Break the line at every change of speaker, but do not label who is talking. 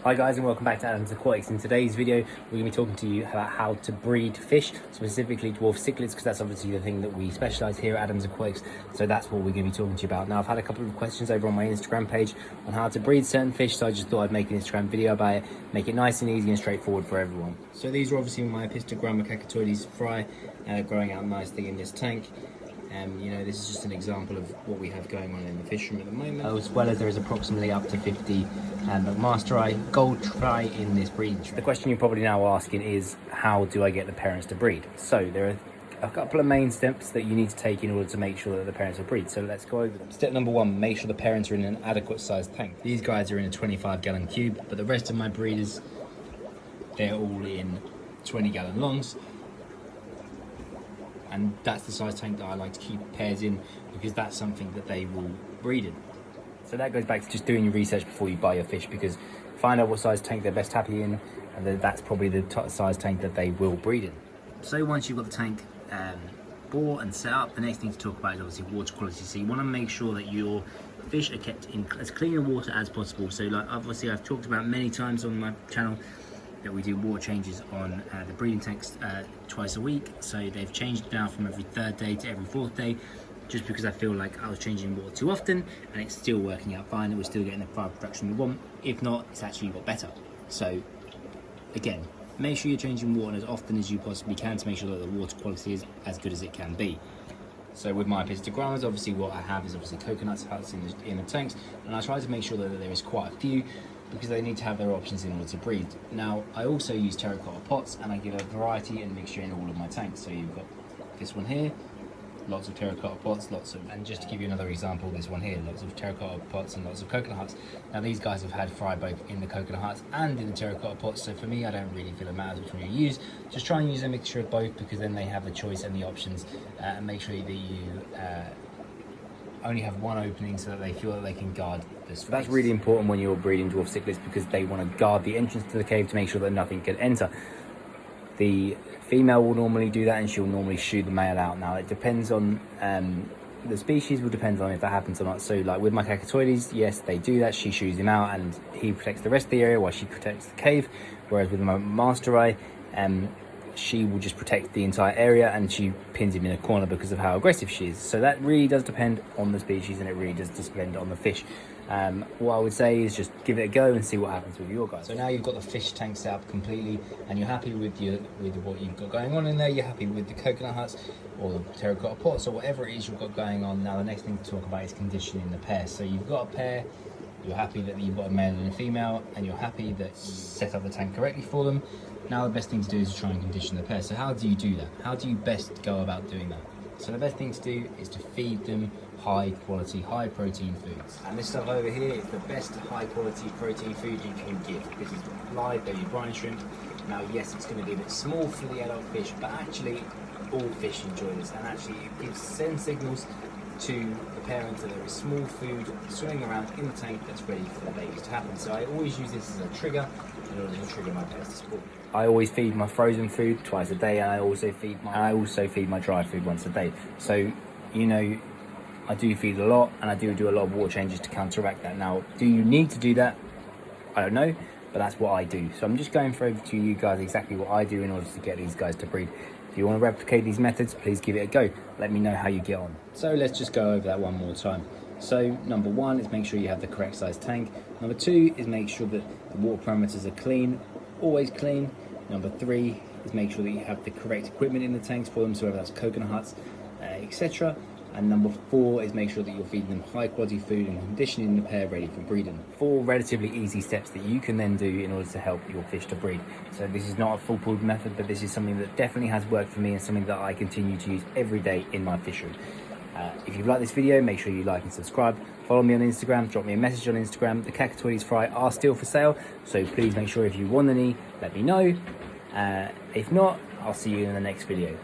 Hi guys, and welcome back to Adam's Aquatics. In today's video we're going to be talking to you about how to breed fish, specifically dwarf cichlids, because that's obviously the thing that we specialise here at Adam's Aquatics, so that's what we're going to be talking to you about. Now, I've had a couple of questions over on my Instagram page on how to breed certain fish, so I just thought I'd make an Instagram video about it, make it nice and easy and straightforward for everyone. So these are obviously my Pistogramma cacatoides fry, growing out nicely in this tank. You know, this is just an example of what we have going on in the fish room at the moment, as well as there is approximately up to 50 master eye gold fry in this breeding. The question you're probably now asking is, how do I get the parents to breed? So there are a couple of main steps that you need to take in order to make sure that the parents will breed. So let's go over them. Step number one, make sure the parents are in an adequate sized tank. These guys are in a 25-gallon cube, but the rest of my breeders, they're all in 20-gallon longs. And that's the size tank that I like to keep pairs in, because that's something that they will breed in. So that goes back to just doing your research before you buy your fish, because find out what size tank they're best happy in, and then that's probably the size tank that they will breed in. So once you've got the tank bought and set up, the next thing to talk about is obviously water quality. So you want to make sure that your fish are kept in as clean a water as possible. So like obviously I've talked about many times on my channel that we do water changes on the breeding tanks twice a week. So they've changed now from every third day to every fourth day, just because I feel like I was changing water too often and it's still working out fine, and we're still getting the fry production we want. If not, it's actually got better. So again, make sure you're changing water as often as you possibly can to make sure that the water quality is as good as it can be. So with my Pistogrammas, obviously what I have is obviously coconut huts in the tanks, and I try to make sure that there is quite a few, because they need to have their options in order to breed. Now, I also use terracotta pots, and I give a variety and mixture in all of my tanks. So you've got this one here, lots of terracotta pots, and just to give you another example, this one here, lots of terracotta pots and lots of coconut huts. Now these guys have had fry both in the coconut huts and in the terracotta pots, so for me I don't really feel it matters which one you use. Just try and use a mixture of both, because then they have the choice and the options, and make sure that you only have one opening so that they feel that they can guard this space. That's really important when you're breeding dwarf cichlids, because they want to guard the entrance to the cave to make sure that nothing can enter. The female will normally do that, and she'll normally shoo the male out. Now it depends on the species, will depend on if that happens or not. So like with my cacatoides, yes, they do that. She shoos him out and he protects the rest of the area while she protects the cave. Whereas with my master eye, she will just protect the entire area, and she pins him in a corner because of how aggressive she is. So that really does depend on the species, and it really does depend on the fish. What I would say is just give it a go and see what happens with your guys. So now you've got the fish tank set up completely, and you're happy with what you've got going on in there. You're happy with the coconut huts or the terracotta pots or whatever it is you've got going on. Now the next thing to talk about is conditioning the pair. So you've got a pair, you're happy that you've got a male and a female, and you're happy that you set up the tank correctly for them. Now the best thing to do is to try and condition the pair. So how do you do that? How do you best go about doing that? So the best thing to do is to feed them high quality, high protein foods. And this stuff over here is the best high quality protein food you can give. This is live baby brine shrimp. Now yes, it's going to be a bit small for the adult fish, but actually all fish enjoy this, and actually it sends signals to the parents that there is small food swimming around in the tank that's ready for the babies to happen. So I always use this as a trigger in order to trigger my pets to spawn. I always feed my frozen food twice a day, and I also feed my dry food once a day. So you know, I do feed a lot, and I do a lot of water changes to counteract that. Now, do you need to do that? I don't know, but that's what I do. So I'm just going through to you guys exactly what I do in order to get these guys to breed. If you want to replicate these methods, please give it a go. Let me know how you get on. So let's just go over that one more time. So number one is make sure you have the correct size tank. Number two is make sure that the water parameters are clean, always clean. Number three is make sure that you have the correct equipment in the tanks for them, so whether that's coconut huts, etc. And number four is make sure that you're feeding them high quality food and conditioning the pair ready for breeding. 4 relatively easy steps that you can then do in order to help your fish to breed. So this is not a foolproof method, but this is something that definitely has worked for me, and something that I continue to use every day in my fishery. If you've liked this video, make sure you like and subscribe. Follow me on Instagram, drop me a message on Instagram. The cacatoides fry are still for sale, so please make sure if you want any, let me know. If not, I'll see you in the next video.